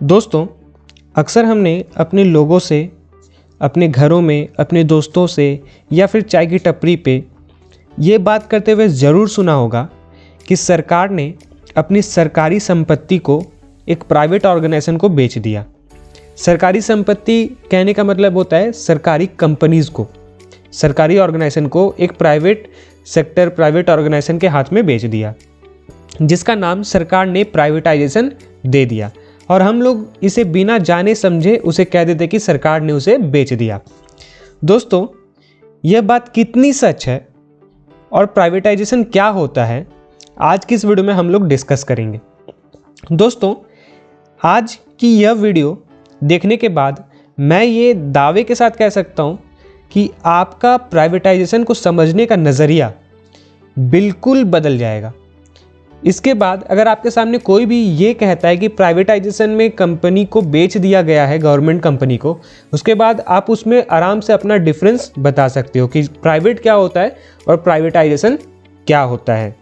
दोस्तों, अक्सर हमने अपने लोगों से, अपने घरों में, अपने दोस्तों से या फिर चाय की टपरी पे ये बात करते हुए ज़रूर सुना होगा कि सरकार ने अपनी सरकारी संपत्ति को एक प्राइवेट ऑर्गेनाइजेशन को बेच दिया। सरकारी संपत्ति कहने का मतलब होता है सरकारी कंपनीज़ को, सरकारी ऑर्गेनाइजेशन को एक प्राइवेट ऑर्गेनाइजेशन के हाथ में बेच दिया, जिसका नाम सरकार ने प्राइवेटाइजेशन दे दिया। और हम लोग इसे बिना जाने समझे उसे कह देते कि सरकार ने उसे बेच दिया। दोस्तों, यह बात कितनी सच है और प्राइवेटाइजेशन क्या होता है, आज की इस वीडियो में हम लोग डिस्कस करेंगे। दोस्तों, आज की यह वीडियो देखने के बाद मैं ये दावे के साथ कह सकता हूँ कि आपका प्राइवेटाइजेशन को समझने का नज़रिया बिल्कुल बदल जाएगा। इसके बाद अगर आपके सामने कोई भी ये कहता है कि प्राइवेटाइजेशन में कंपनी को बेच दिया गया है, गवर्नमेंट कंपनी को, उसके बाद आप उसमें आराम से अपना डिफरेंस बता सकते हो कि प्राइवेट क्या होता है और प्राइवेटाइजेशन क्या होता है।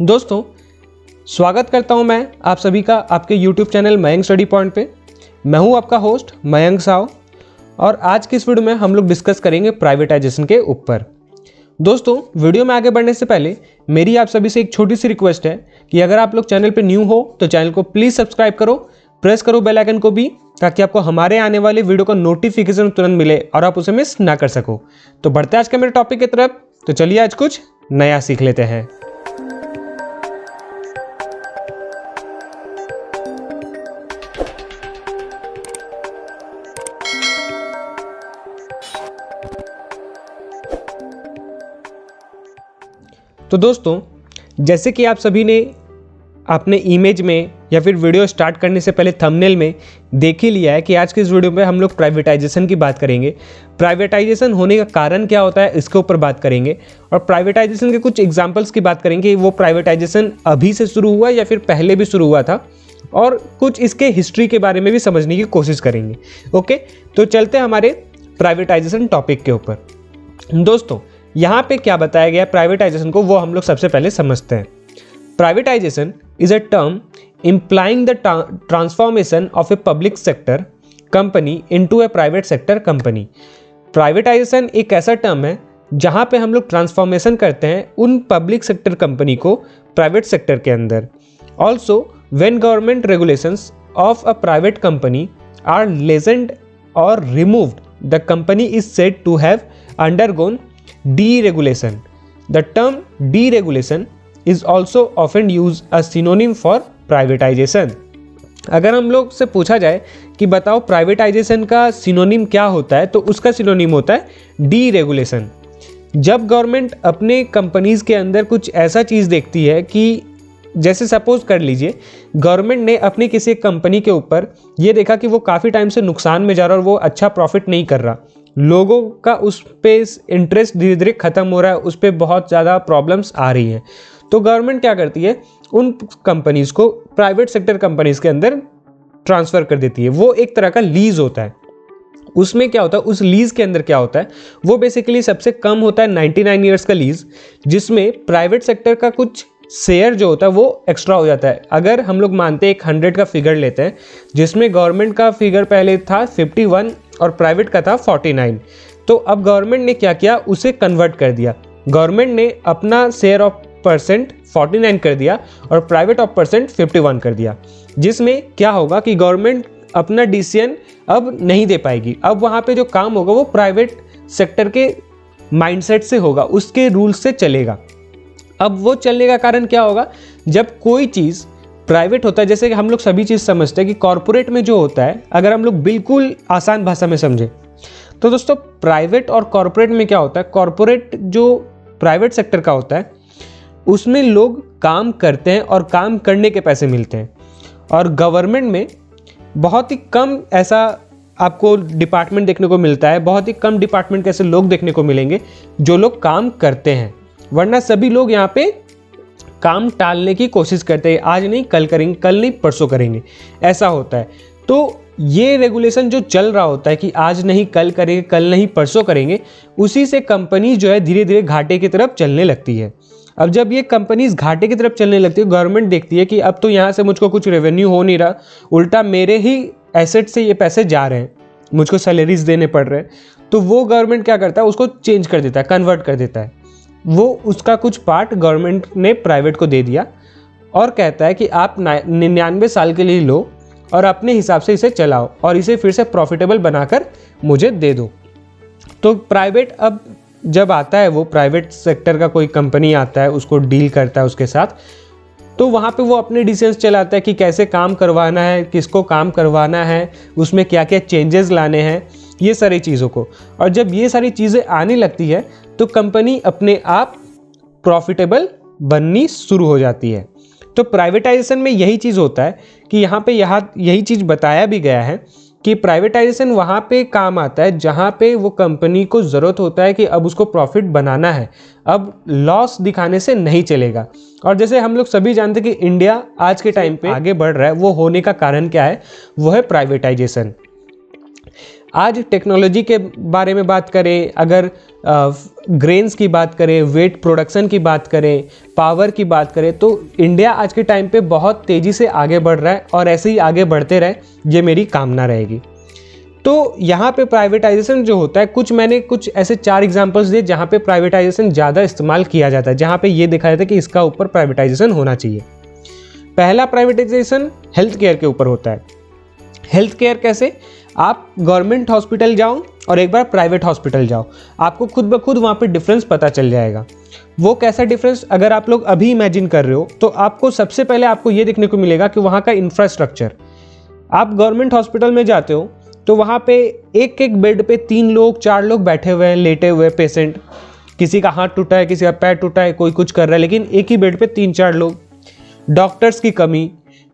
दोस्तों, स्वागत करता हूं मैं आप सभी का आपके YouTube channel Mayank study point पे। मैं हूं आपका होस्ट मयंक साव और आज की इस वीडियो में हम लोग डिस्कस करेंगे प्राइवेटाइजेशन के ऊपर। दोस्तों, वीडियो में आगे बढ़ने से पहले मेरी आप सभी से एक छोटी सी रिक्वेस्ट है कि अगर आप लोग चैनल पे न्यू हो तो चैनल को प्लीज़ सब्सक्राइब करो, प्रेस करो बेल आइकन को भी, ताकि आपको हमारे आने वाले वीडियो का नोटिफिकेशन तुरंत मिले और आप उसे मिस ना कर सको। तो बढ़ते हैं आज के मेरे टॉपिक की तरफ। तो चलिए आज कुछ नया सीख लेते हैं। तो दोस्तों, जैसे कि आप सभी ने अपने इमेज में या फिर वीडियो स्टार्ट करने से पहले थंबनेल में देख ही लिया है कि आज के इस वीडियो में हम लोग प्राइवेटाइजेशन की बात करेंगे। प्राइवेटाइजेशन होने का कारण क्या होता है, इसके ऊपर बात करेंगे और प्राइवेटाइजेशन के कुछ एग्जांपल्स की बात करेंगे। वो प्राइवेटाइजेशन अभी से शुरू हुआ या फिर पहले भी शुरू हुआ था, और कुछ इसके हिस्ट्री के बारे में भी समझने की कोशिश करेंगे। ओके, तो चलते हैं हमारे प्राइवेटाइजेशन टॉपिक के ऊपर। दोस्तों, यहाँ पे क्या बताया गया है प्राइवेटाइजेशन को, वो हम लोग सबसे पहले समझते हैं। Privatisation is a term implying the transformation of a public sector company into A private sector company. Privatisation एक ऐसा टर्म है जहाँ पे हम लोग ट्रांसफॉर्मेशन करते हैं उन पब्लिक सेक्टर कंपनी को प्राइवेट सेक्टर के अंदर। Also when government regulations of a private company are lessened और removed, the company is said to have undergone deregulation. The term deregulation is also often used as synonym for privatization. अगर हम लोग से पूछा जाए कि बताओ प्राइवेटाइजेशन का सिनोनिम क्या होता है, तो उसका सिनोनिम होता है डीरेगुलेशन। जब गवर्नमेंट अपने कंपनीज के अंदर कुछ ऐसा चीज़ देखती है कि जैसे सपोज कर लीजिए गवर्नमेंट ने अपनी किसी कंपनी के ऊपर ये देखा कि वो काफ़ी टाइम से नुकसान में जा रहा है और वो अच्छा प्रॉफिट नहीं कर रहा, लोगों का उस पर इंटरेस्ट धीरे धीरे ख़त्म हो रहा है, उस पर बहुत ज़्यादा प्रॉब्लम्स आ रही हैं, तो गवर्नमेंट क्या करती है, उन कंपनीज़ को प्राइवेट सेक्टर कंपनीज़ के अंदर ट्रांसफ़र कर देती है। वो एक तरह का लीज़ होता है। उसमें क्या होता है, उस लीज़ के अंदर क्या होता है, वो बेसिकली सबसे कम होता है 99 ईयर्स का लीज़, जिसमें प्राइवेट सेक्टर का कुछ शेयर जो होता है वो एक्स्ट्रा हो जाता है। अगर हम लोग मानते हैं 100 का फिगर लेते हैं, जिसमें गवर्नमेंट का फिगर पहले था 51 और प्राइवेट का था 49, तो अब गवर्नमेंट ने क्या किया, उसे कन्वर्ट कर दिया। गवर्नमेंट ने अपना शेयर ऑफ परसेंट 49 कर दिया और प्राइवेट ऑफ परसेंट 51 कर दिया, जिसमें क्या होगा कि गवर्नमेंट अपना डिसीजन अब नहीं दे पाएगी। अब वहाँ पे जो काम होगा वो प्राइवेट सेक्टर के माइंडसेट से होगा, उसके रूल्स से चलेगा। अब वो चलने का कारण क्या होगा, जब कोई चीज़ प्राइवेट होता है, जैसे कि हम लोग सभी चीज़ समझते हैं कि कॉरपोरेट में जो होता है, अगर हम लोग बिल्कुल आसान भाषा में समझें तो दोस्तों प्राइवेट और कॉरपोरेट में क्या होता है, कॉरपोरेट जो प्राइवेट सेक्टर का होता है उसमें लोग काम करते हैं और काम करने के पैसे मिलते हैं, और गवर्नमेंट में बहुत ही कम ऐसा आपको डिपार्टमेंट देखने को मिलता है, बहुत ही कम डिपार्टमेंट के ऐसे लोग देखने को मिलेंगे जो लोग काम करते हैं, वरना सभी लोग यहाँ पे काम टालने की कोशिश करते हैं, आज नहीं कल करेंगे, कल नहीं परसों करेंगे, ऐसा होता है। तो ये रेगुलेशन जो चल रहा होता है कि आज नहीं कल करेंगे, कल नहीं परसों करेंगे, उसी से कंपनी जो है धीरे धीरे घाटे की तरफ चलने लगती है। अब जब ये कंपनीज घाटे की तरफ चलने लगती है, गवर्नमेंट देखती है कि अब तो यहाँ से मुझको कुछ रेवेन्यू हो नहीं रहा, उल्टा मेरे ही एसेट से ये पैसे जा रहे हैं, मुझको सैलरीज देने पड़ रहे हैं, तो वो गवर्नमेंट क्या करता है, उसको चेंज कर देता है, कन्वर्ट कर देता है। वो उसका कुछ पार्ट गवर्नमेंट ने प्राइवेट को दे दिया और कहता है कि आप 99 साल के लिए लो और अपने हिसाब से इसे चलाओ और इसे फिर से प्रॉफिटेबल बनाकर मुझे दे दो। तो प्राइवेट अब जब आता है, वो प्राइवेट सेक्टर का कोई कंपनी आता है, उसको डील करता है उसके साथ, तो वहाँ पे वो अपने डिसीजंस चलाता है कि कैसे काम करवाना है, किसको काम करवाना है, उसमें क्या क्या चेंजेस लाने हैं, ये सारी चीज़ों को। और जब ये सारी चीज़ें आने लगती है तो कंपनी अपने आप प्रॉफिटेबल बननी शुरू हो जाती है। तो प्राइवेटाइजेशन में यही चीज़ होता है कि यहाँ पे यही चीज़ बताया भी गया है कि प्राइवेटाइजेशन वहाँ पे काम आता है जहाँ पे वो कंपनी को ज़रूरत होता है कि अब उसको प्रॉफिट बनाना है, अब लॉस दिखाने से नहीं चलेगा। और जैसे हम लोग सभी जानते हैं कि इंडिया आज के टाइम पे आगे बढ़ रहा है, वो होने का कारण क्या है, वो है प्राइवेटाइजेशन। आज टेक्नोलॉजी के बारे में बात करें, अगर ग्रेन्स की बात करें, वेट प्रोडक्शन की बात करें, पावर की बात करें, तो इंडिया आज के टाइम पे बहुत तेज़ी से आगे बढ़ रहा है और ऐसे ही आगे बढ़ते रहे, ये मेरी कामना रहेगी। तो यहाँ पे प्राइवेटाइजेशन जो होता है, मैंने कुछ ऐसे 4 एग्जांपल्स दिए जहाँ पे प्राइवेटाइजेशन ज़्यादा इस्तेमाल किया जाता है, जहाँ पे ये दिखाया जाता है कि इसका ऊपर प्राइवेटाइजेशन होना चाहिए। पहला प्राइवेटाइजेशन हेल्थ केयर के ऊपर होता है। हेल्थ केयर कैसे, आप गवर्नमेंट हॉस्पिटल जाओ और एक बार प्राइवेट हॉस्पिटल जाओ, आपको खुद ब खुद वहाँ पे डिफरेंस पता चल जाएगा। वो कैसा डिफरेंस, अगर आप लोग अभी इमेजिन कर रहे हो तो आपको सबसे पहले आपको ये देखने को मिलेगा कि वहाँ का इंफ्रास्ट्रक्चर। आप गवर्नमेंट हॉस्पिटल में जाते हो तो वहाँ पे एक एक बेड पे 3 लोग 4 लोग बैठे हुए हैं, लेटे हुए पेशेंट, किसी का हाथ टूटा है, किसी का पैर टूटा है, कोई कुछ कर रहा है, लेकिन एक ही बेड पे 3-4 लोग। डॉक्टर्स की कमी,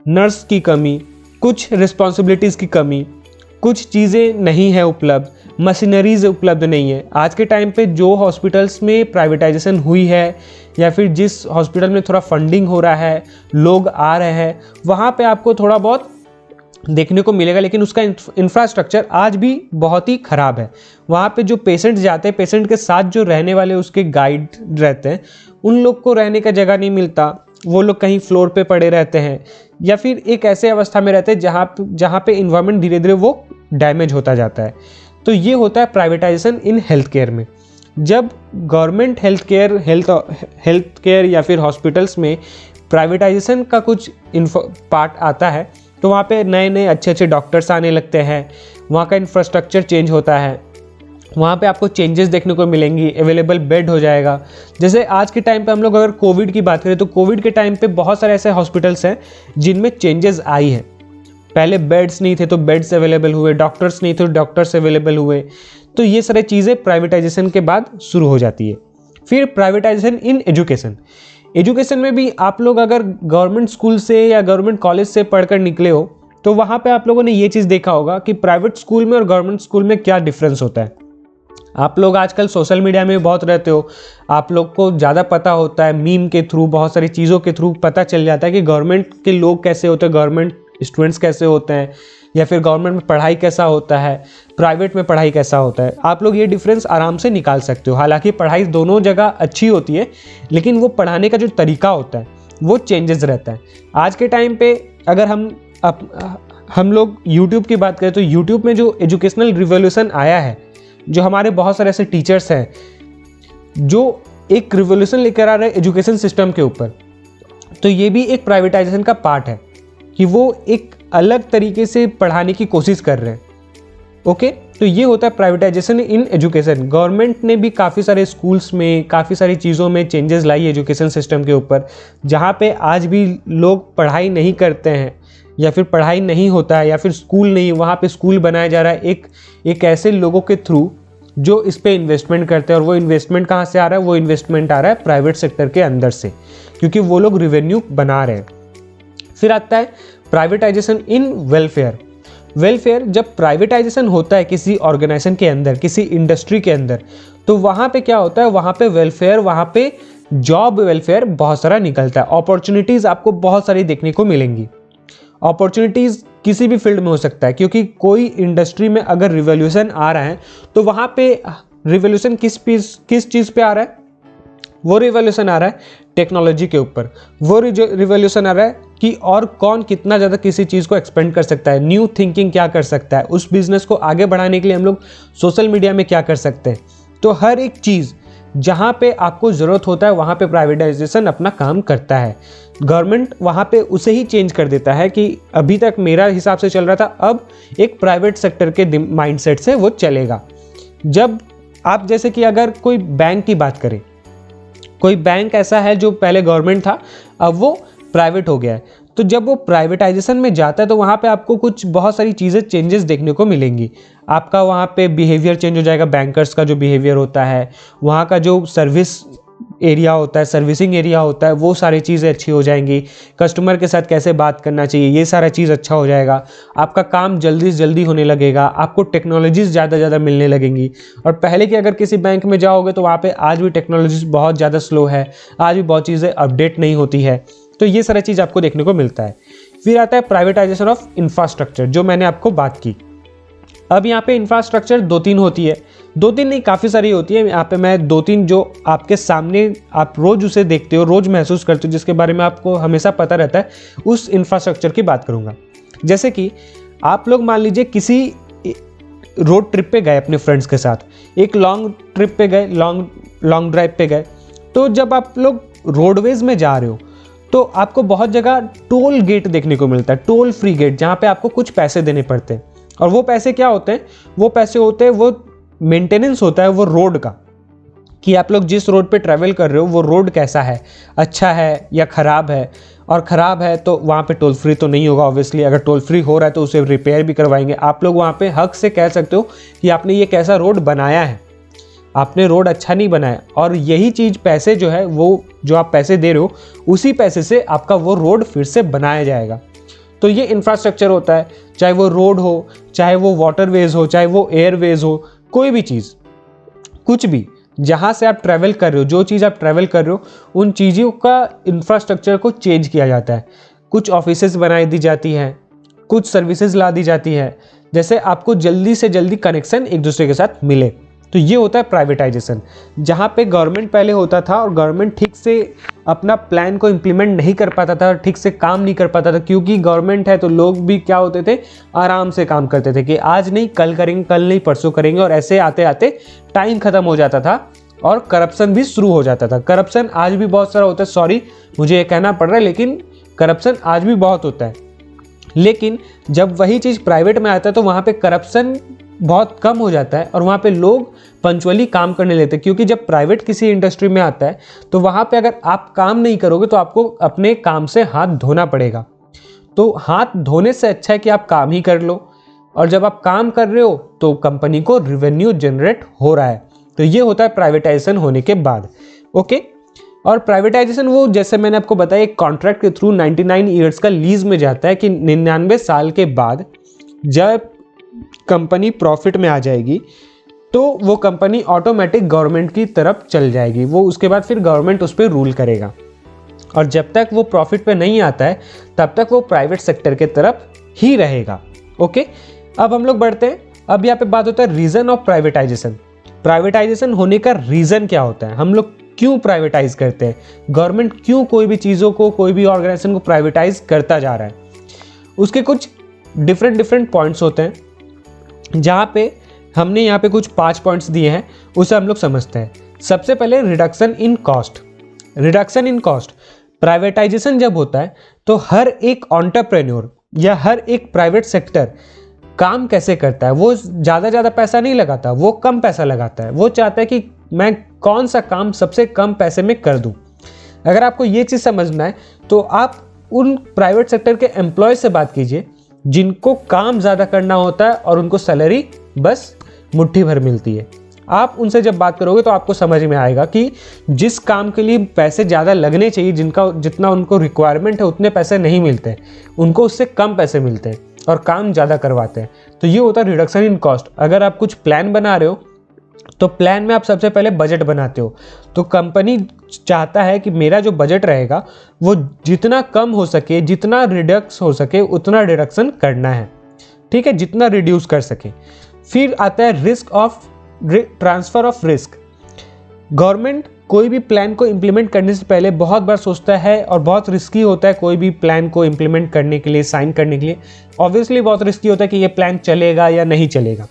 नर्स की कमी, कुछ रिस्पॉन्सिबिलिटीज़ की कमी, कुछ चीज़ें नहीं है उपलब्ध, मशीनरीज उपलब्ध नहीं है। आज के टाइम पे जो हॉस्पिटल्स में प्राइवेटाइजेशन हुई है या फिर जिस हॉस्पिटल में थोड़ा फंडिंग हो रहा है, लोग आ रहे हैं, वहाँ पे आपको थोड़ा बहुत देखने को मिलेगा, लेकिन उसका इंफ्रास्ट्रक्चर आज भी बहुत ही ख़राब है। वहाँ पे जो पेशेंट जाते हैं, पेशेंट के साथ जो रहने वाले उसके गाइड रहते हैं, उन लोग को रहने का जगह नहीं मिलता, वो लोग कहीं फ्लोर पे पड़े रहते हैं या फिर एक ऐसे अवस्था में रहते हैं जहाँ पे इन्वायरमेंट धीरे धीरे वो डैमेज होता जाता है। तो ये होता है प्राइवेटाइजेशन इन हेल्थ केयर में। जब गवर्नमेंट हेल्थ केयर या फिर हॉस्पिटल्स में प्राइवेटाइजेशन का कुछ पार्ट आता है तो वहाँ पे नए नए अच्छे डॉक्टर्स आने लगते हैं, वहाँ का इंफ्रास्ट्रक्चर चेंज होता है, वहाँ पे आपको चेंजेस देखने को मिलेंगी, अवेलेबल बेड हो जाएगा। जैसे आज के टाइम पे हम लोग अगर कोविड की बात करें तो कोविड के टाइम पे बहुत सारे ऐसे हॉस्पिटल्स हैं जिनमें चेंजेस आई है। पहले बेड्स नहीं थे तो बेड्स अवेलेबल हुए, डॉक्टर्स नहीं थे तो डॉक्टर्स अवेलेबल हुए। तो ये सारी चीज़ें प्राइवेटाइजेशन के बाद शुरू हो जाती है। फिर प्राइवेटाइजेशन इन एजुकेशन में भी आप लोग अगर गवर्नमेंट स्कूल से या गवर्नमेंट कॉलेज से पढ़कर निकले हो तो वहाँ पे आप लोगों ने ये चीज़ देखा होगा कि प्राइवेट स्कूल में और गवर्नमेंट स्कूल में क्या डिफरेंस होता है। आप लोग आजकल सोशल मीडिया में बहुत रहते हो, आप लोग को ज़्यादा पता होता है, मीम के थ्रू, बहुत सारी चीज़ों के थ्रू पता चल जाता है कि गवर्नमेंट के लोग कैसे होते हैं, गवर्नमेंट स्टूडेंट्स कैसे होते हैं, या फिर गवर्नमेंट में पढ़ाई कैसा होता है, प्राइवेट में पढ़ाई कैसा होता है। आप लोग ये डिफरेंस आराम से निकाल सकते हो। हालांकि पढ़ाई दोनों जगह अच्छी होती है, लेकिन वो पढ़ाने का जो तरीका होता है वो चेंजेस रहता है। आज के टाइम पे अगर हम लोग यूट्यूब की बात करें तो यूट्यूब में जो एजुकेशनल रिवॉल्यूशन आया है, जो हमारे बहुत सारे ऐसे टीचर्स हैं जो एक रिवॉल्यूशन लेकर आ रहे हैं एजुकेशन सिस्टम के ऊपर, तो ये भी एक प्राइवेटाइजेशन का पार्ट है कि वो एक अलग तरीके से पढ़ाने की कोशिश कर रहे हैं। ओके, तो ये होता है प्राइवेटाइजेशन इन एजुकेशन। गवर्नमेंट ने भी काफ़ी सारे स्कूल्स में, काफ़ी सारी चीज़ों में चेंजेस लाई एजुकेशन सिस्टम के ऊपर, जहाँ पे आज भी लोग पढ़ाई नहीं करते हैं या फिर पढ़ाई नहीं होता है या फिर स्कूल नहीं, वहाँ पे स्कूल बनाया जा रहा है एक ऐसे लोगों के थ्रू जो इस पे इन्वेस्टमेंट करते हैं। और वो इन्वेस्टमेंट कहाँ से आ रहा है? वो इन्वेस्टमेंट आ रहा है प्राइवेट सेक्टर के अंदर से, क्योंकि वो लोग रिवेन्यू बना रहे हैं। फिर आता है प्राइवेटाइजेशन इन वेलफेयर। जब प्राइवेटाइजेशन होता है किसी ऑर्गेनाइजेशन के अंदर, किसी इंडस्ट्री के अंदर, तो वहाँ पे क्या होता है? वहाँ पे वेलफेयर, वहाँ पे जॉब वेलफेयर बहुत सारा निकलता है। अपॉर्चुनिटीज़ आपको बहुत सारी देखने को मिलेंगी। अपॉर्चुनिटीज़ किसी भी फील्ड में हो सकता है, क्योंकि कोई इंडस्ट्री में अगर रिवॉल्यूशन आ रहा है तो वहाँ पे रिवॉल्यूशन किस चीज़ पे आ रहा है? वो रिवॉल्यूशन आ रहा है टेक्नोलॉजी के ऊपर। वो रिवॉल्यूशन आ रहा है कि और कौन कितना ज़्यादा किसी चीज़ को एक्सपेंड कर सकता है, न्यू थिंकिंग क्या कर सकता है, उस बिज़नेस को आगे बढ़ाने के लिए हम लोग सोशल मीडिया में क्या कर सकते हैं। तो हर एक चीज़ जहाँ पे आपको ज़रूरत होता है वहाँ पे प्राइवेटाइजेशन अपना काम करता है। गवर्नमेंट वहाँ पे उसे ही चेंज कर देता है कि अभी तक मेरा हिसाब से चल रहा था, अब एक प्राइवेट सेक्टर के माइंडसेट से वो चलेगा। जब आप जैसे कि अगर कोई बैंक की बात करें, कोई बैंक ऐसा है जो पहले गवर्नमेंट था, अब वो प्राइवेट हो गया है, तो जब वो प्राइवेटाइजेशन में जाता है तो वहाँ पे आपको कुछ बहुत सारी चीज़ें चेंजेस देखने को मिलेंगी। आपका वहाँ पे बिहेवियर चेंज हो जाएगा, बैंकर्स का जो बिहेवियर होता है, वहाँ का जो सर्विस एरिया होता है, सर्विसिंग एरिया होता है, वो सारी चीज़ें अच्छी हो जाएंगी। कस्टमर के साथ कैसे बात करना चाहिए, ये सारा चीज़ अच्छा हो जाएगा। आपका काम जल्दी से जल्दी होने लगेगा, आपको टेक्नोलॉजीज़ ज़्यादा मिलने लगेंगी। और पहले कि अगर किसी बैंक में जाओगे तो वहाँ पे आज भी टेक्नोलॉजीज़ बहुत ज़्यादा स्लो है, आज भी बहुत चीज़ें अपडेट नहीं होती है। तो ये सारा चीज़ आपको देखने को मिलता है। फिर आता है प्राइवेटाइजेशन ऑफ इंफ्रास्ट्रक्चर, जो मैंने आपको बात की। अब यहाँ पे इंफ्रास्ट्रक्चर 2-3 होती है, 2-3 नहीं काफ़ी सारी होती है। यहाँ पे मैं 2-3 जो आपके सामने आप रोज़ उसे देखते हो, रोज़ महसूस करते हो, जिसके बारे में आपको हमेशा पता रहता है, उस इंफ्रास्ट्रक्चर की बात करूँगा। जैसे कि आप लोग मान लीजिए किसी रोड ट्रिप पे गए अपने फ्रेंड्स के साथ, एक लॉन्ग ट्रिप पे गए, लॉन्ग ड्राइव पे गए, तो जब आप लोग रोडवेज़ में जा रहे हो तो आपको बहुत जगह टोल गेट देखने को मिलता है, टोल फ्री गेट, जहाँ पे आपको कुछ पैसे देने पड़ते हैं। और वो पैसे क्या होते हैं? वो पैसे होते हैं, वो मेंटेनेंस होता है वो रोड का, कि आप लोग जिस रोड पे ट्रैवल कर रहे हो वो रोड कैसा है, अच्छा है या ख़राब है। और ख़राब है तो वहाँ पे टोल फ्री तो नहीं होगा ऑब्वियसली, अगर टोल फ्री हो रहा है तो उसे रिपेयर भी करवाएंगे। आप लोग वहाँ पे हक से कह सकते हो कि आपने ये कैसा रोड बनाया है, आपने रोड अच्छा नहीं बनाया। और यही चीज़ पैसे जो है, वो जो आप पैसे दे रहे हो, उसी पैसे से आपका वो रोड फिर से बनाया जाएगा। तो ये इंफ्रास्ट्रक्चर होता है, चाहे वो रोड हो, चाहे वो वाटरवेज हो, चाहे वो एयरवेज हो, कोई भी चीज़, कुछ भी जहाँ से आप ट्रैवल कर रहे हो, जो चीज़ आप ट्रैवल कर रहे हो, उन चीज़ों का इंफ्रास्ट्रक्चर को चेंज किया जाता है। कुछ ऑफिसेज बनाई दी जाती हैं, कुछ सर्विसेज ला दी जाती है, जैसे आपको जल्दी से जल्दी कनेक्शन एक दूसरे के साथ मिले। तो ये होता है प्राइवेटाइजेशन, जहाँ पे गवर्नमेंट पहले होता था और गवर्नमेंट ठीक से अपना प्लान को इम्प्लीमेंट नहीं कर पाता था, ठीक से काम नहीं कर पाता था, क्योंकि गवर्नमेंट है तो लोग भी क्या होते थे, आराम से काम करते थे कि आज नहीं कल करेंगे, कल नहीं परसों करेंगे, और ऐसे आते आते टाइम खत्म हो जाता था और करप्शन भी शुरू हो जाता था। करप्शन आज भी बहुत सारा होता है, सॉरी मुझे ये कहना पड़ रहा है, लेकिन करप्शन आज भी बहुत होता है। लेकिन जब वही चीज़ प्राइवेट में आता है तो वहाँ पे करप्शन बहुत कम हो जाता है और वहाँ पे लोग पंचुअली काम करने लेते हैं। क्योंकि जब प्राइवेट किसी इंडस्ट्री में आता है तो वहाँ पे अगर आप काम नहीं करोगे तो आपको अपने काम से हाथ धोना पड़ेगा। तो हाथ धोने से अच्छा है कि आप काम ही कर लो, और जब आप काम कर रहे हो तो कंपनी को रेवेन्यू जनरेट हो रहा है। तो ये होता है प्राइवेटाइजेशन होने के बाद। ओके, और प्राइवेटाइजेशन वो जैसे मैंने आपको बताया एक कॉन्ट्रैक्ट के थ्रू 99 ईयर्स का लीज में जाता है कि 99 साल के बाद जब कंपनी प्रॉफिट में आ जाएगी तो वो कंपनी ऑटोमेटिक गवर्नमेंट की तरफ चल जाएगी। वो उसके बाद फिर गवर्नमेंट उस पर रूल करेगा, और जब तक वो प्रॉफिट पे नहीं आता है तब तक वो प्राइवेट सेक्टर के तरफ ही रहेगा। ओके, अब हम लोग बढ़ते हैं। अब यहाँ पे बात होता है रीज़न ऑफ प्राइवेटाइजेशन। प्राइवेटाइजेशन होने का रीज़न क्या होता है, हम लोग क्यों प्राइवेटाइज करते हैं, गवर्नमेंट क्यों कोई भी चीज़ों को, कोई भी ऑर्गेनाइजेशन को प्राइवेटाइज करता जा रहा है। उसके कुछ डिफरेंट पॉइंट्स होते हैं, जहाँ पे हमने यहाँ पे कुछ 5 पॉइंट्स दिए हैं, उसे हम लोग समझते हैं। सबसे पहले reduction in cost. Reduction in cost, privatisation जब होता है तो हर एक एंटरप्रेन्योर या हर एक प्राइवेट सेक्टर काम कैसे करता है, वो ज़्यादा पैसा नहीं लगाता, वो कम पैसा लगाता है। वो चाहता है कि मैं कौन सा काम सबसे कम पैसे में कर दूं। अगर आपको ये चीज़ समझना है तो आप उन प्राइवेट सेक्टर के एम्प्लॉय से बात कीजिए जिनको काम ज़्यादा करना होता है और उनको सैलरी बस मुट्ठी भर मिलती है। आप उनसे जब बात करोगे तो आपको समझ में आएगा कि जिस काम के लिए पैसे ज़्यादा लगने चाहिए, जितना उनको रिक्वायरमेंट है उतने पैसे नहीं मिलते, उनको उससे कम पैसे मिलते हैं और काम ज़्यादा करवाते हैं। तो ये होता है रिडक्शन इन कॉस्ट। अगर आप कुछ प्लान बना रहे हो तो प्लान में आप सबसे पहले बजट बनाते हो, तो कंपनी चाहता है कि मेरा जो बजट रहेगा वो जितना कम हो सके, जितना रिडक्स हो सके उतना रिडक्शन करना है, ठीक है, जितना रिड्यूस कर सके। फिर आता है risk of transfer of risk. Government कोई भी प्लान को इम्प्लीमेंट करने से पहले बहुत बार सोचता है और बहुत रिस्की होता है कोई भी प्लान को इम्प्लीमेंट करने के लिए, साइन करने के लिए। ऑब्वियसली बहुत रिस्की होता है कि ये प्लान चलेगा या नहीं चलेगा।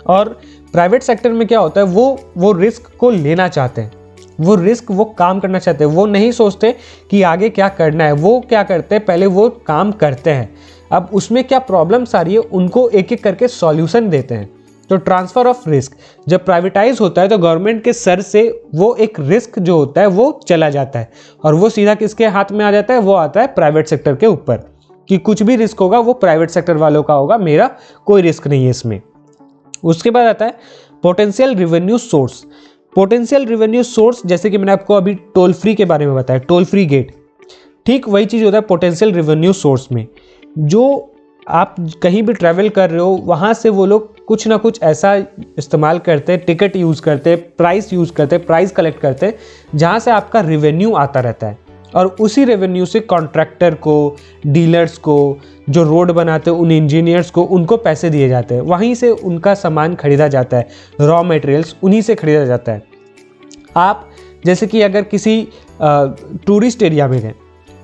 और प्राइवेट सेक्टर में क्या होता है, वो रिस्क को लेना चाहते हैं, वो काम करना चाहते हैं। वो नहीं सोचते कि आगे क्या करना है, वो क्या करते हैं, पहले वो काम करते हैं। अब उसमें क्या प्रॉब्लम्स आ रही है उनको एक एक करके सॉल्यूशन देते हैं। तो ट्रांसफ़र ऑफ रिस्क जब प्राइवेटाइज होता है तो गवर्नमेंट के सर से वो एक रिस्क जो होता है वो चला जाता है और वो सीधा किसके हाथ में आ जाता है, वो आता है प्राइवेट सेक्टर के ऊपर, कि कुछ भी रिस्क होगा वो प्राइवेट सेक्टर वालों का होगा, मेरा कोई रिस्क नहीं है इसमें। उसके बाद आता है potential revenue source. Potential revenue source जैसे कि मैंने आपको अभी टोल फ्री के बारे में बताया, टोल फ्री गेट, ठीक वही चीज़ होता है पोटेंशियल रेवेन्यू सोर्स में। जो आप कहीं भी ट्रैवल कर रहे हो वहाँ से वो लोग कुछ ना कुछ ऐसा इस्तेमाल करते हैं, टिकट यूज़ करते हैं, प्राइस यूज़ करते हैं, प्राइस कलेक्ट करते हैं, जहाँ से आपका रेवेन्यू आता रहता है। और उसी रेवेन्यू से कॉन्ट्रैक्टर को, डीलर्स को, जो रोड बनाते हैं उन इंजीनियर्स को, उनको पैसे दिए जाते हैं। वहीं से उनका सामान खरीदा जाता है, रॉ मटेरियल्स उन्हीं से खरीदा जाता है। आप जैसे कि अगर किसी टूरिस्ट एरिया में गए,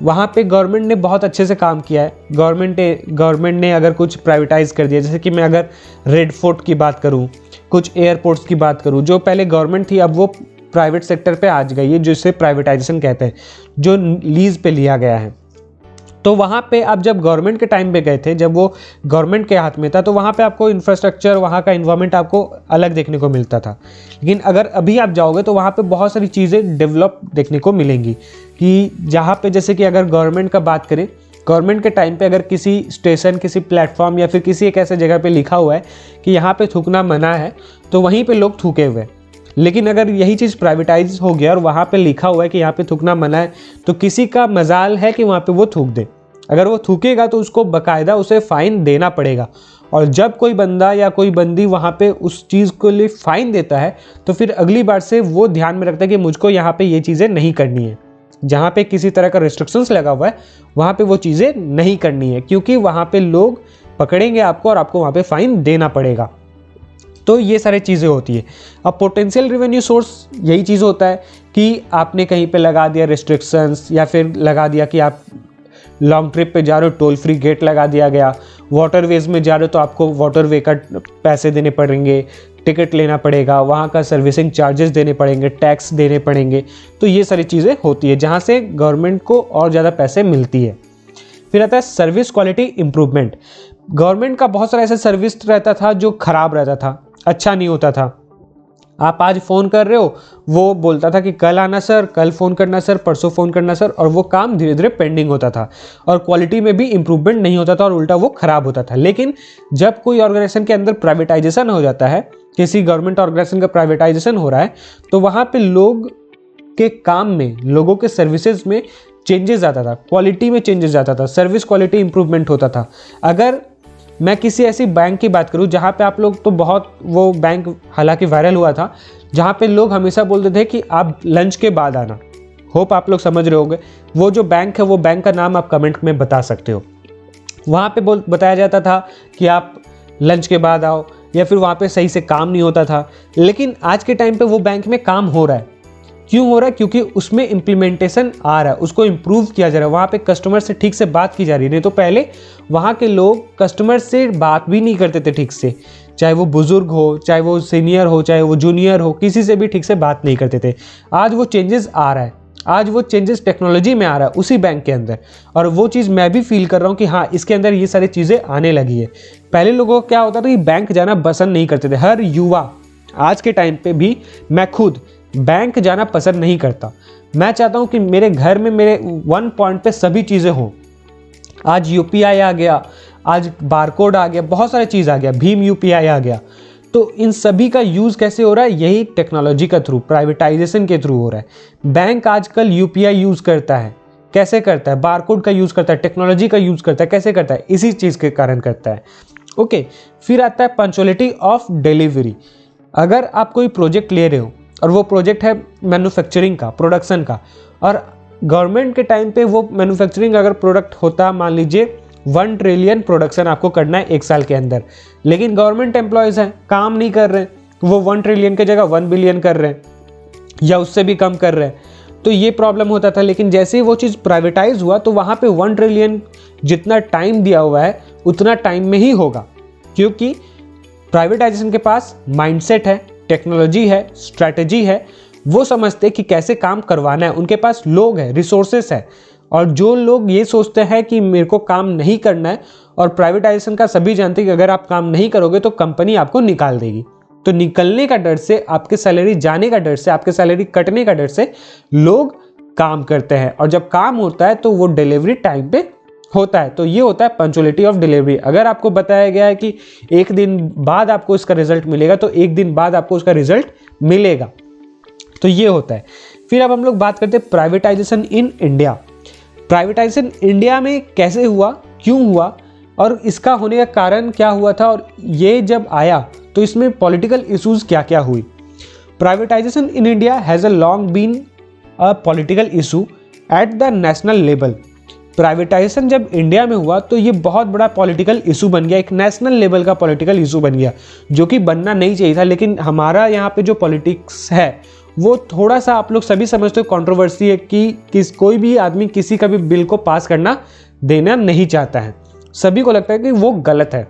वहाँ पे गवर्नमेंट ने बहुत अच्छे से काम किया है। गवर्नमेंट ने अगर कुछ प्राइवेटाइज़ कर दिया, जैसे कि मैं अगर रेड फोर्ट की बात करूँ, कुछ एयरपोर्ट्स की बात करूँ, जो पहले गवर्नमेंट थी अब वो प्राइवेट सेक्टर पे आज गई है, जिसे प्राइवेटाइजेशन कहते हैं, जो लीज पे लिया गया है। तो वहाँ पे आप जब गवर्नमेंट के टाइम पे गए थे, जब वो गवर्नमेंट के हाथ में था, तो वहाँ पे आपको इंफ्रास्ट्रक्चर, वहाँ का इन्वायरमेंट आपको अलग देखने को मिलता था। लेकिन अगर अभी आप जाओगे तो वहाँ पे बहुत सारी चीज़ें डेवलप देखने को मिलेंगी, कि जहाँ पे जैसे कि अगर गवर्नमेंट का बात करें, गवर्नमेंट के टाइम पे अगर किसी स्टेशन, किसी प्लेटफॉर्म या फिर किसी एक ऐसे जगह पे लिखा हुआ है कि यहाँ पे थूकना मना है, तो वहीं पे लोग थूके हुए। लेकिन अगर यही चीज़ प्राइवेटाइज हो गया और वहाँ पे लिखा हुआ है कि यहाँ पे थूकना मना है, तो किसी का मजाल है कि वहाँ पे वो थूक दे। अगर वो थूकेगा तो उसको बाकायदा उसे फ़ाइन देना पड़ेगा। और जब कोई बंदा या कोई बंदी वहाँ पे उस चीज़ को लिए फ़ाइन देता है, तो फिर अगली बार से वो ध्यान में रखता है कि मुझको यहाँ पे ये चीज़ें नहीं करनी है। जहाँ पे किसी तरह का रिस्ट्रिक्शंस लगा हुआ है वहाँ पे वो चीज़ें नहीं करनी है, क्योंकि वहाँ पे लोग पकड़ेंगे आपको और आपको वहाँ पे फ़ाइन देना पड़ेगा। तो ये सारी चीज़ें होती है। अब पोटेंशियल रेवेन्यू सोर्स यही चीज़ होता है कि आपने कहीं पे लगा दिया रिस्ट्रिक्शंस, या फिर लगा दिया कि आप लॉन्ग ट्रिप पे जा रहे हो, टोल फ्री गेट लगा दिया गया। वाटरवेज में जा रहे हो तो आपको वाटरवे का पैसे देने पड़ेंगे, टिकट लेना पड़ेगा, वहाँ का सर्विसिंग चार्जेस देने पड़ेंगे, टैक्स देने पड़ेंगे। तो ये सारी चीज़ें होती है जहाँ से गवर्नमेंट को और ज़्यादा पैसे मिलती है। फिर आता है सर्विस क्वालिटी इम्प्रूवमेंट। गवर्नमेंट का बहुत सारा ऐसा सर्विस रहता था जो ख़राब रहता था, अच्छा नहीं होता था। आप आज फ़ोन कर रहे हो, वो बोलता था कि कल आना सर, कल फ़ोन करना सर, परसों फ़ोन करना सर, और वो काम धीरे धीरे पेंडिंग होता था और क्वालिटी में भी इम्प्रूवमेंट नहीं होता था और उल्टा वो ख़राब होता था। लेकिन जब कोई ऑर्गेनाइजेशन के अंदर प्राइवेटाइजेशन हो जाता है, किसी गवर्नमेंट ऑर्गेनाइजेशन का प्राइवेटाइजेशन हो रहा है, तो वहाँ पे लोग के काम में, लोगों के सर्विसेज में चेंजेस आता था, क्वालिटी में चेंजेस आता था, सर्विस क्वालिटी इंप्रूवमेंट होता था। अगर मैं किसी ऐसी बैंक की बात करूं जहां पे आप लोग, तो बहुत वो बैंक हालांकि वायरल हुआ था, जहां पे लोग हमेशा बोलते थे कि आप लंच के बाद आना। होप आप लोग समझ रहे होंगे वो जो बैंक है, वो बैंक का नाम आप कमेंट में बता सकते हो। वहाँ पे बताया जाता था कि आप लंच के बाद आओ, या फिर वहाँ पे सही से काम नहीं होता था। लेकिन आज के टाइम पे वो बैंक में काम हो रहा है। क्यों हो रहा है? क्योंकि उसमें इम्प्लीमेंटेशन आ रहा है, उसको इम्प्रूव किया जा रहा है, वहाँ पे कस्टमर से ठीक से बात की जा रही है। नहीं तो पहले वहाँ के लोग कस्टमर से बात भी नहीं करते थे ठीक से, चाहे वो बुज़ुर्ग हो, चाहे वो सीनियर हो, चाहे वो जूनियर हो, किसी से भी ठीक से बात नहीं करते थे। आज वो चेंजेस आ रहा है, आज वो चेंजेस टेक्नोलॉजी में आ रहा है उसी बैंक के अंदर, और वो चीज़ मैं भी फील कर रहा हूँ कि हाँ, इसके अंदर ये सारी चीज़ें आने लगी है। पहले लोगों को क्या होता था कि बैंक जाना पसंद नहीं करते थे। हर युवा आज के टाइम पे भी, मैं खुद बैंक जाना पसंद नहीं करता। मैं चाहता हूँ कि मेरे घर में मेरे वन पॉइंट पे सभी चीज़ें हों। आज यूपीआई आ गया, आज बारकोड आ गया, बहुत सारी चीज़ आ गया, भीम यूपीआई आ गया। तो इन सभी का यूज़ कैसे हो रहा है? यही टेक्नोलॉजी का थ्रू, प्राइवेटाइजेशन के थ्रू हो रहा है। बैंक आजकल यूपीआई यूज़ करता है। कैसे करता है? बारकोड का यूज़ करता है, टेक्नोलॉजी का यूज़ करता है। कैसे करता है? इसी चीज़ के कारण करता है। ओके, फिर आता है पंक्चुअलिटी ऑफ डिलीवरी। अगर आप कोई प्रोजेक्ट ले रहे हो और वो प्रोजेक्ट है मैन्युफैक्चरिंग का, प्रोडक्शन का, और गवर्नमेंट के टाइम पे वो मैन्युफैक्चरिंग अगर प्रोडक्ट होता, मान लीजिए 1 ट्रिलियन प्रोडक्शन आपको करना है 1 साल के अंदर, लेकिन गवर्नमेंट एम्प्लॉयज़ हैं, काम नहीं कर रहे हैं, वो 1 ट्रिलियन की जगह 1 बिलियन कर रहे हैं। या उससे भी कम कर रहे हैं, तो ये प्रॉब्लम होता था। लेकिन जैसे ही वो चीज़ प्राइवेटाइज हुआ तो वहाँ पे 1 ट्रिलियन जितना टाइम दिया हुआ है उतना टाइम में ही होगा, क्योंकि प्राइवेटाइजेशन के पास माइंडसेट है, टेक्नोलॉजी है, स्ट्रैटेजी है, वो समझते कि कैसे काम करवाना है, उनके पास लोग हैं, रिसोर्सेस है। और जो लोग ये सोचते हैं कि मेरे को काम नहीं करना है, और प्राइवेटाइजेशन का सभी जानते हैं कि अगर आप काम नहीं करोगे तो कंपनी आपको निकाल देगी, तो निकलने का डर से, आपके सैलरी जाने का डर से, आपके सैलरी कटने का डर से लोग काम करते हैं। और जब काम होता है तो वो डिलीवरी टाइम पे होता है। तो ये होता है पंक्चुअलिटी ऑफ डिलीवरी। अगर आपको बताया गया है कि 1 दिन बाद आपको इसका रिजल्ट मिलेगा, तो 1 दिन बाद आपको उसका रिजल्ट मिलेगा। तो ये होता है। फिर अब हम लोग बात करते हैं privatisation in India. Privatisation India में कैसे हुआ, क्यों हुआ, और इसका होने का कारण क्या हुआ था, और ये जब आया तो इसमें पॉलिटिकल इश्यूज क्या क्या हुई। Privatisation in India has a long been a political issue at the national level. Privatisation जब इंडिया में हुआ तो ये बहुत बड़ा पॉलिटिकल इशू बन गया, एक नेशनल लेवल का पॉलिटिकल इशू बन गया, जो कि बनना नहीं चाहिए था। लेकिन हमारा यहाँ पे जो पॉलिटिक्स है वो थोड़ा सा, आप लोग सभी समझते हो, कंट्रोवर्सी है कि कोई भी आदमी किसी का भी बिल को पास करना देना नहीं चाहता है, सभी को लगता है कि वो गलत है।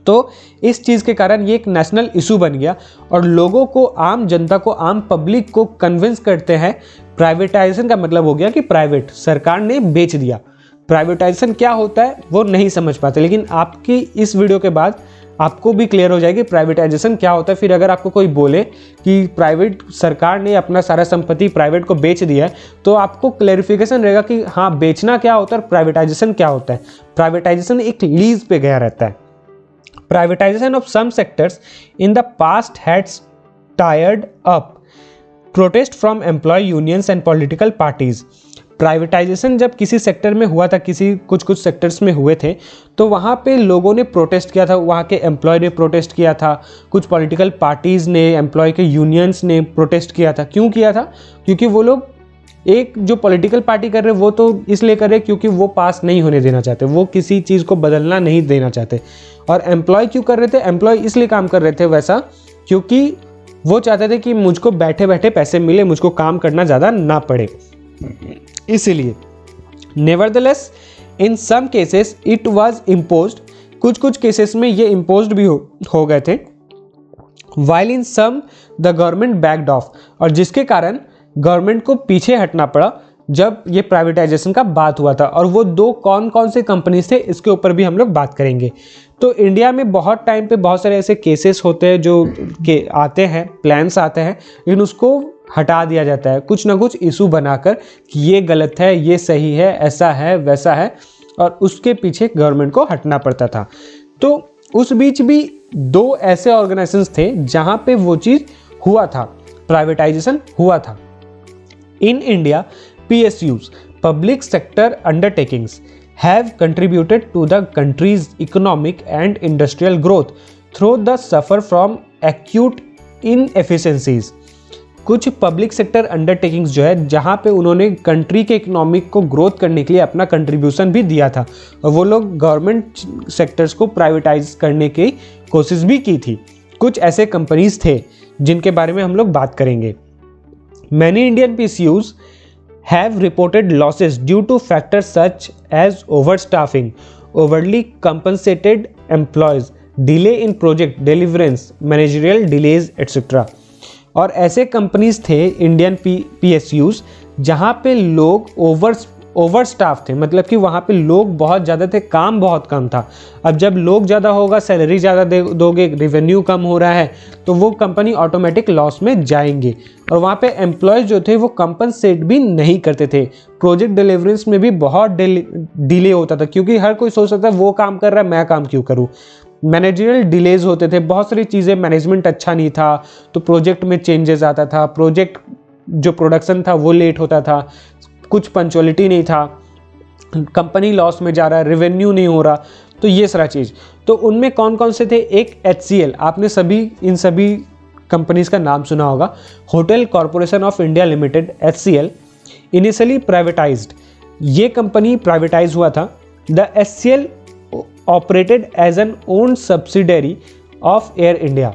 तो इस चीज़ के कारण ये एक नेशनल इशू बन गया, और लोगों को, आम जनता को, आम पब्लिक को कन्विंस करते हैं। प्राइवेटाइजेशन का मतलब हो गया कि प्राइवेट, सरकार ने बेच दिया। प्राइवेटाइजेशन क्या होता है वो नहीं समझ पाते, लेकिन आपकी इस वीडियो के बाद आपको भी क्लियर हो जाएगी प्राइवेटाइजेशन क्या होता है। फिर अगर आपको कोई बोले कि प्राइवेट, सरकार ने अपना सारा संपत्ति प्राइवेट को बेच दिया है, तो आपको क्लैरिफिकेशन रहेगा कि हाँ, बेचना क्या होता है और प्राइवेटाइजेशन क्या होता है। प्राइवेटाइजेशन एक लीज पे गया रहता है। Privatization of some sectors in the past had stirred up protest from employee unions and political parties. Privatisation जब किसी सेक्टर में हुआ था, कुछ सेक्टर्स में हुए थे, तो वहाँ पे लोगों ने प्रोटेस्ट किया था, वहाँ के एम्प्लॉय ने प्रोटेस्ट किया था, कुछ पॉलिटिकल पार्टीज़ ने, एम्प्लॉय के यूनियंस ने प्रोटेस्ट किया था। क्यों किया था? क्योंकि वो लोग, एक जो पॉलिटिकल पार्टी कर रहे वो तो इसलिए कर रहे क्योंकि वो पास नहीं होने देना चाहते, वो किसी चीज़ को बदलना नहीं देना चाहते। और एम्प्लॉय क्यों कर रहे थे? एम्प्लॉय इसलिए काम कर रहे थे वैसा क्योंकि वो चाहते थे कि मुझको बैठे बैठे पैसे मिले, मुझको काम करना ज़्यादा ना पड़े, इसीलिए। Nevertheless in some cases it was imposed, कुछ केसेस में ये इम्पोज्ड भी हो गए थे। While in some the government backed off, और जिसके कारण गवर्नमेंट को पीछे हटना पड़ा जब ये प्राइवेटाइजेशन का बात हुआ था। और वो दो कौन से कंपनीज थे, इसके ऊपर भी हम लोग बात करेंगे। तो इंडिया में बहुत टाइम पे बहुत सारे ऐसे केसेस होते हैं जो के आते हैं, प्लान्स आते हैं, लेकिन उसको हटा दिया जाता है कुछ ना कुछ इशू बनाकर कि ये गलत है, ये सही है, ऐसा है, वैसा है, और उसके पीछे गवर्नमेंट को हटना पड़ता था। तो उस बीच भी 2 ऐसे ऑर्गेनाइजेशंस थे जहाँ पे वो चीज़ हुआ था, प्राइवेटाइजेशन हुआ था। In India, PSUs, public sector undertakings, have contributed to the country's economic and industrial growth through the suffer from acute inefficiencies. कुछ पब्लिक सेक्टर अंडरटेकिंग्स जो है, जहाँ पे उन्होंने कंट्री के इकोनॉमिक को ग्रोथ करने के लिए अपना कंट्रीब्यूशन भी दिया था, और वो लोग गवर्नमेंट सेक्टर्स को प्राइवेटाइज करने की कोशिश भी की थी। कुछ ऐसे कंपनीज थे जिनके बारे में हम लोग बात करेंगे। Many Indian PSUs have reported losses due to factors such as overstaffing, overly compensated employees, delay in project deliverance, managerial delays, etc. और ऐसे कंपनीज थे इंडियन PSUs जहाँ पे लोग ओवर स्टाफ थे, मतलब कि वहाँ पे लोग बहुत ज़्यादा थे, काम बहुत कम था। अब जब लोग ज़्यादा होगा, सैलरी ज़्यादा दोगे, रेवेन्यू कम हो रहा है, तो वो कंपनी ऑटोमेटिक लॉस में जाएंगे। और वहाँ पे एम्प्लॉयज़ जो थे वो कंपनसेट भी नहीं करते थे। प्रोजेक्ट डिलीवरेंस में भी बहुत डिले होता था, क्योंकि हर कोई सोच सकता है वो काम कर रहा है, मैं काम क्यों करूँ। मैनेजरियल डिलेज होते थे, बहुत सारी चीज़ें, मैनेजमेंट अच्छा नहीं था तो प्रोजेक्ट में चेंजेस आता था, प्रोजेक्ट जो प्रोडक्शन था वो लेट होता था, कुछ पंक्चुअलिटी नहीं था, कंपनी लॉस में जा रहा है, रेवेन्यू नहीं हो रहा। तो ये सारा चीज़, तो उनमें कौन से थे? एक HCL, आपने इन सभी कंपनीज का नाम सुना होगा, hotel corporation of India limited, HCL, initially privatised. ये कंपनी प्राइवेटाइज हुआ था। The HCL operated as an owned subsidiary of Air India,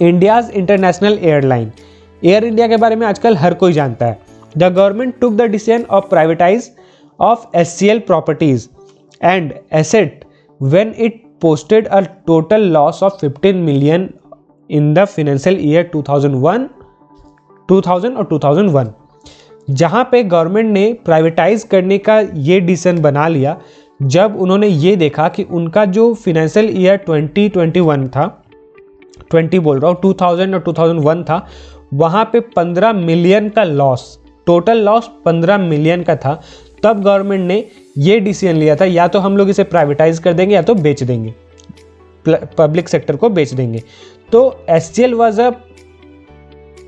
India's international airline. Air India के बारे में आजकल हर कोई जानता है। The government took the decision of privatise of SCL properties and asset when it posted a total loss of 15 million in the financial year 2000 और 2001। जहां पे गवर्नमेंट ने प्राइवेटाइज करने का ये डिसीजन बना लिया जब उन्होंने ये देखा कि उनका जो फाइनेंशियल ईयर 2021 था, 2000 और 2001 था, वहाँ पे 15 मिलियन का लॉस, टोटल लॉस 15 मिलियन का था। तब गवर्नमेंट ने ये डिसीजन लिया था या तो हम लोग इसे प्राइवेटाइज कर देंगे या तो बेच देंगे, पब्लिक सेक्टर को बेच देंगे। तो SCL was a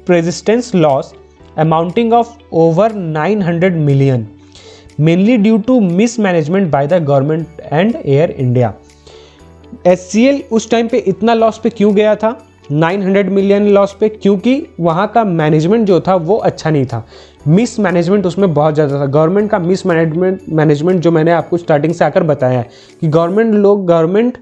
persistence loss amounting of over 900 million mainly due to mismanagement by the government and Air India. SCL उस टाइम पे इतना लॉस पे क्यों गया था, 900 मिलियन लॉस पे? क्योंकि वहाँ का मैनेजमेंट जो था वो अच्छा नहीं था, मिस मैनेजमेंट उसमें बहुत ज़्यादा था। गवर्नमेंट का मिस मैनेजमेंट जो मैंने आपको स्टार्टिंग से आकर बताया है कि गवर्नमेंट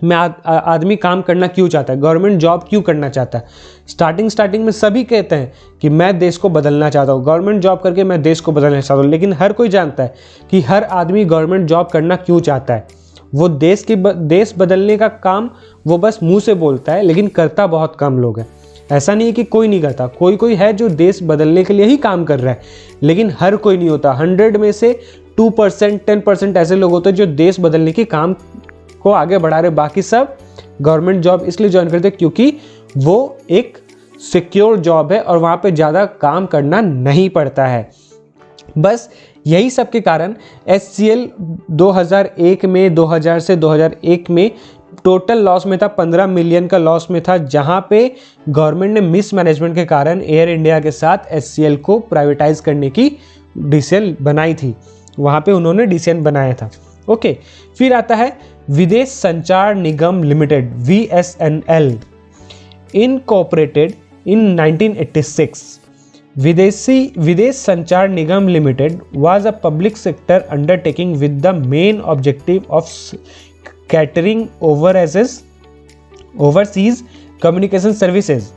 में आदमी काम करना क्यों चाहता है, गवर्नमेंट जॉब क्यों करना चाहता है। स्टार्टिंग में सभी कहते हैं कि मैं देश को बदलना चाहता हूँ, गवर्नमेंट जॉब करके मैं देश को बदलना चाहता हूँ, लेकिन हर कोई जानता है कि हर आदमी गवर्नमेंट जॉब करना क्यों चाहता है। वो देश बदलने का काम वो बस मुंह से बोलता है, लेकिन करता बहुत कम लोग हैं। ऐसा नहीं है कि कोई नहीं करता, कोई है जो देश बदलने के लिए ही काम कर रहा है, लेकिन हर कोई नहीं होता। 100 में से 2%, 10% ऐसे लोग होते हैं जो देश बदलने की काम को आगे बढ़ा रहे। बाकी सब गवर्नमेंट जॉब इसलिए ज्वाइन करते हैं क्योंकि वो एक सिक्योर जॉब है और वहाँ पे ज़्यादा काम करना नहीं पड़ता है। बस यही सब के कारण SCL 2001 में 2000 से 2001 में टोटल लॉस में था, 15 मिलियन का लॉस में था, जहाँ पे गवर्नमेंट ने मिसमैनेजमेंट के कारण एयर इंडिया के साथ SCL को प्राइवेटाइज करने की डिसीजन बनाई थी। वहाँ पे उन्होंने डिसीजन बनाया था। ओके, फिर आता है विदेश संचार निगम लिमिटेड VSNL इनकॉर्पोरेटेड इन 1986। विदेश संचार निगम limited was a public sector undertaking with the main objective of catering overseas communication services.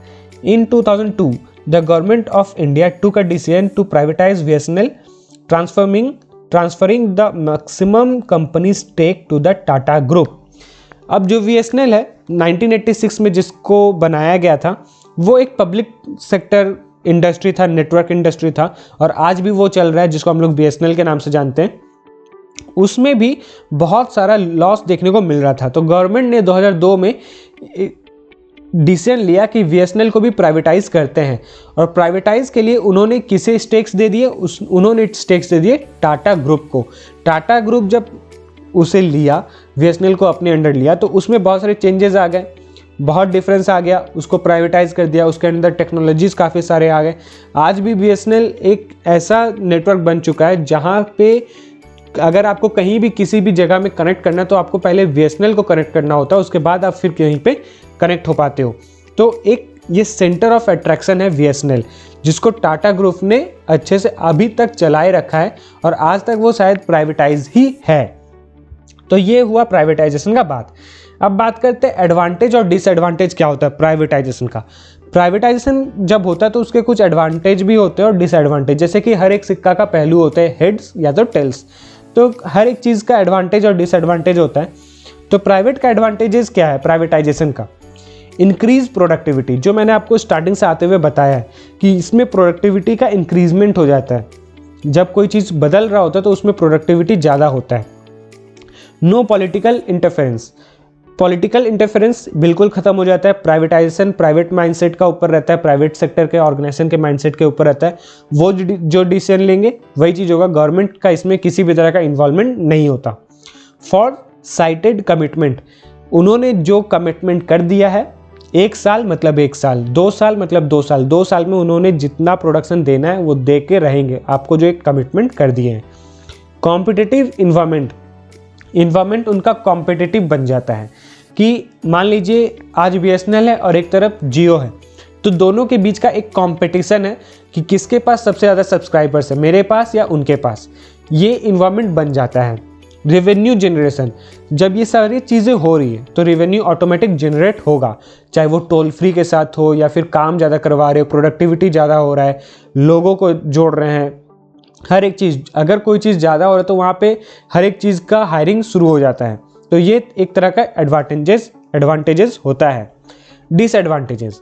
In 2002, the government of India took a decision to privatize VSNL, transferring the maximum company stake to the Tata Group. अब जो VSNL है 1986 में जिसको बनाया गया था, वो एक पब्लिक सेक्टर इंडस्ट्री था, नेटवर्क इंडस्ट्री था, और आज भी वो चल रहा है जिसको हम लोग BSNL के नाम से जानते हैं। उसमें भी बहुत सारा लॉस देखने को मिल रहा था। तो गवर्नमेंट ने 2002 में डिसीजन लिया कि VSNL को भी प्राइवेटाइज करते हैं, और प्राइवेटाइज के लिए उन्होंने किसे स्टेक्स दे दिए, उन्होंने स्टेक्स दे दिए टाटा ग्रुप को। टाटा ग्रुप जब उसे लिया, VSNL को अपने अंडर लिया, तो उसमें बहुत सारे चेंजेस आ गए, बहुत डिफरेंस आ गया, उसको प्राइवेटाइज कर दिया, उसके अंदर टेक्नोलॉजीज़ काफ़ी सारे आ गए। आज भी BSNL एक ऐसा नेटवर्क बन चुका है जहाँ पे अगर आपको कहीं भी किसी भी जगह में कनेक्ट करना है तो आपको पहले VSNL को कनेक्ट करना होता है, उसके बाद आप फिर कहीं पे कनेक्ट हो पाते हो। तो एक ये सेंटर ऑफ अट्रैक्शन है VSNL, जिसको टाटा ग्रुप ने अच्छे से अभी तक चलाए रखा है और आज तक वो शायद प्राइवेटाइज ही है। तो ये हुआ प्राइवेटाइजेशन का बात। अब बात करते हैं एडवांटेज और डिसएडवांटेज क्या होता है प्राइवेटाइजेशन का। प्राइवेटाइजेशन जब होता है तो उसके कुछ एडवांटेज भी होते हैं और डिसएडवांटेज। जैसे कि हर एक सिक्का का पहलू होता है हेड्स या तो टेल्स, तो हर एक चीज़ का एडवांटेज और डिसएडवांटेज होता है। तो प्राइवेट का एडवांटेजेस क्या है प्राइवेटाइजेशन का? इंक्रीज प्रोडक्टिविटी, जो मैंने आपको स्टार्टिंग से आते हुए बताया है कि इसमें प्रोडक्टिविटी का इंक्रीजमेंट हो जाता है। जब कोई चीज़ बदल रहा होता है तो उसमें प्रोडक्टिविटी ज़्यादा होता है। No political interference, political interference बिल्कुल खत्म हो जाता है। प्राइवेटाइजेशन प्राइवेट माइंडसेट का ऊपर रहता है, प्राइवेट सेक्टर के ऑर्गेनाइजेशन के माइंडसेट के ऊपर रहता है। वो जो डिसीजन लेंगे वही चीज़ होगा, गवर्नमेंट का इसमें किसी भी तरह का इन्वॉल्वमेंट नहीं होता। फॉर साइटेड कमिटमेंट, उन्होंने जो कमिटमेंट कर दिया है, 1 साल मतलब 1 साल, 2 साल मतलब 2 साल, 2 साल में उन्होंने जितना प्रोडक्शन देना है वो दे के रहेंगे आपको, जो एक कमिटमेंट कर दिए हैं। कॉम्पिटिटिव इन्वायरमेंट उनका कॉम्पिटिटिव बन जाता है कि मान लीजिए आज BSNL है और एक तरफ जियो है, तो दोनों के बीच का एक कंपटीशन है कि किसके पास सबसे ज़्यादा सब्सक्राइबर्स है, मेरे पास या उनके पास। ये इन्वायरमेंट बन जाता है। रेवेन्यू जनरेशन, जब ये सारी चीज़ें हो रही है तो रेवेन्यू ऑटोमेटिक जनरेट होगा, चाहे वो टोल फ्री के साथ हो या फिर काम ज़्यादा करवा रहे हो, प्रोडक्टिविटी ज़्यादा हो रहा है, लोगों को जोड़ रहे हैं, हर एक चीज़, अगर कोई चीज़ ज़्यादा हो रहा है तो वहाँ पे हर एक चीज़ का हायरिंग शुरू हो जाता है। तो ये एक तरह का एडवांटेजेस होता है। Disadvantages,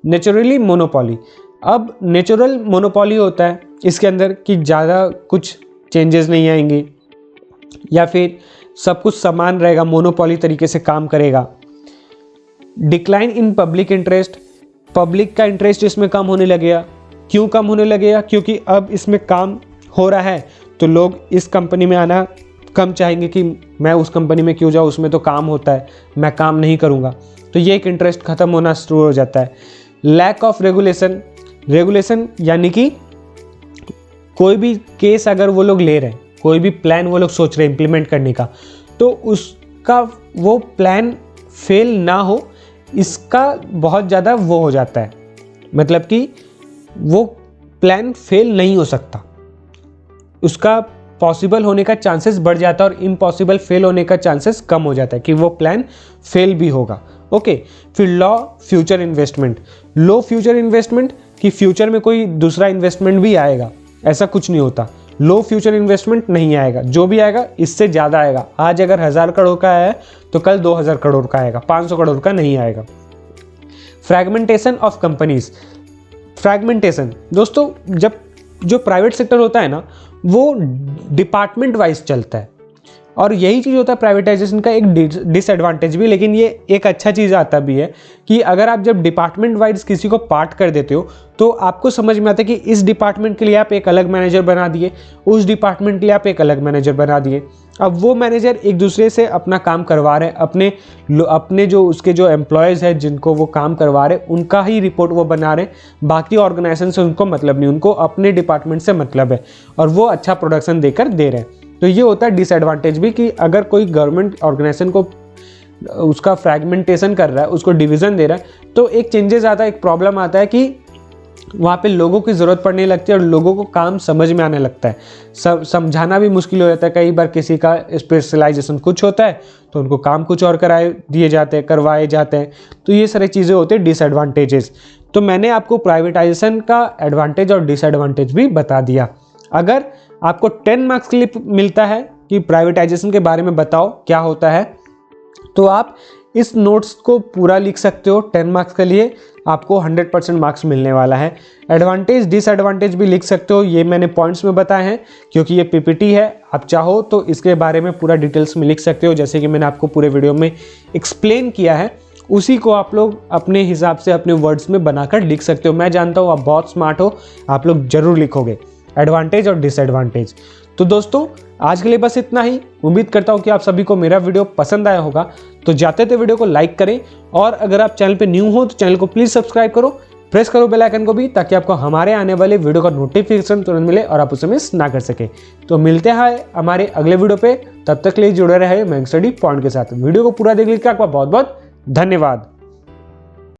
naturally monopoly. अब नेचुरल मोनोपोली होता है इसके अंदर कि ज़्यादा कुछ चेंजेस नहीं आएंगे या फिर सब कुछ समान रहेगा, मोनोपोली तरीके से काम करेगा। Decline in public interest, public का इंटरेस्ट इसमें कम होने लगेगा। क्यों कम होने लगेगा? क्योंकि अब इसमें काम हो रहा है तो लोग इस कंपनी में आना कम चाहेंगे कि मैं उस कंपनी में क्यों जाऊँ, उसमें तो काम होता है, मैं काम नहीं करूँगा। तो ये एक इंटरेस्ट ख़त्म होना शुरू हो जाता है। लैक ऑफ रेगुलेशन, रेगुलेशन यानी कि कोई भी केस अगर वो लोग ले रहे हैं, कोई भी प्लान वो लोग सोच रहे हैं इम्प्लीमेंट करने का, तो उसका वो प्लान फेल ना हो, इसका बहुत ज़्यादा वो हो जाता है, मतलब कि वो प्लान फेल नहीं हो सकता, उसका पॉसिबल होने का चांसेस बढ़ जाता है और इम्पॉसिबल फेल होने का चांसेस कम हो जाता है कि वो प्लान फेल भी होगा। ओके, फिर लॉ फ्यूचर इन्वेस्टमेंट, लो फ्यूचर इन्वेस्टमेंट कि फ्यूचर में कोई दूसरा इन्वेस्टमेंट भी आएगा, ऐसा कुछ नहीं होता। लो फ्यूचर इन्वेस्टमेंट नहीं आएगा, जो भी आएगा इससे ज़्यादा आएगा। आज अगर 1000 करोड़ का आया है तो कल 2000 करोड़ का आएगा, 500 करोड़ का नहीं आएगा। फ्रैगमेंटेशन ऑफ कंपनीज, फ्रैगमेंटेशन दोस्तों, जब जो प्राइवेट सेक्टर होता है ना वो डिपार्टमेंट वाइज चलता है और यही चीज़ होता है प्राइवेटाइजेशन का एक डिसएडवांटेज भी, लेकिन ये एक अच्छा चीज़ आता भी है कि अगर आप जब डिपार्टमेंट वाइज किसी को पार्ट कर देते हो तो आपको समझ में आता है कि इस डिपार्टमेंट के लिए आप एक अलग मैनेजर बना दिए, उस डिपार्टमेंट के लिए आप एक अलग मैनेजर बना दिए। अब वो मैनेजर एक दूसरे से अपना काम करवा रहे हैं, अपने जो उसके जो एम्प्लॉयज़ हैं जिनको वो काम करवा रहे हैं उनका ही रिपोर्ट वो बना रहे हैं, बाकी ऑर्गेनाइजेशन से उनको मतलब नहीं, उनको अपने डिपार्टमेंट से मतलब है और वो अच्छा प्रोडक्शन देकर दे रहे हैं। तो ये होता है डिसएडवांटेज भी कि अगर कोई गवर्नमेंट ऑर्गेनाइजेशन को उसका फ्रैगमेंटेशन कर रहा है, उसको डिवीज़न दे रहा है, तो एक चेंजेस आता है, एक प्रॉब्लम आता है कि वहाँ पे लोगों की ज़रूरत पड़ने लगती है और लोगों को काम समझ में आने लगता है, समझाना भी मुश्किल हो जाता है। कई बार किसी का स्पेशलाइजेशन कुछ होता है तो उनको काम कुछ और करवाए जाते हैं। तो ये सारी चीज़ें होती हैं डिसएडवांटेजेस। तो मैंने आपको प्राइवेटाइजेशन का एडवांटेज और डिसएडवांटेज भी बता दिया। अगर आपको 10 मार्क्स के लिए मिलता है कि प्राइवेटाइजेशन के बारे में बताओ क्या होता है, तो आप इस नोट्स को पूरा लिख सकते हो। 10 मार्क्स के लिए आपको 100% मार्क्स मिलने वाला है। एडवांटेज डिसएडवांटेज भी लिख सकते हो, ये मैंने पॉइंट्स में बताए हैं क्योंकि ये पीपीटी है। आप चाहो तो इसके बारे में पूरा डिटेल्स में लिख सकते हो, जैसे कि मैंने आपको पूरे वीडियो में एक्सप्लेन किया है, उसी को आप लोग अपने हिसाब से अपने वर्ड्स में बनाकर लिख सकते हो। मैं जानता हूँ आप बहुत स्मार्ट हो, आप लोग जरूर लिखोगे एडवांटेज और डिसएडवांटेज। तो दोस्तों आज के लिए बस इतना ही। उम्मीद करता हूँ कि आप सभी को मेरा वीडियो पसंद आया होगा। तो जाते थे वीडियो को लाइक करें और अगर आप चैनल पे न्यू हो तो चैनल को प्लीज़ सब्सक्राइब करो, प्रेस करो बेल आइकन को भी, ताकि आपको हमारे आने वाले वीडियो का नोटिफिकेशन तुरंत मिले और आप उसे मिस ना कर सके। तो मिलते हैं हमारे अगले वीडियो पे, तब तक के लिए जुड़े रहे मैं स्टडी पॉइंट के साथ। वीडियो को पूरा देखने के लिए आपका बहुत बहुत धन्यवाद।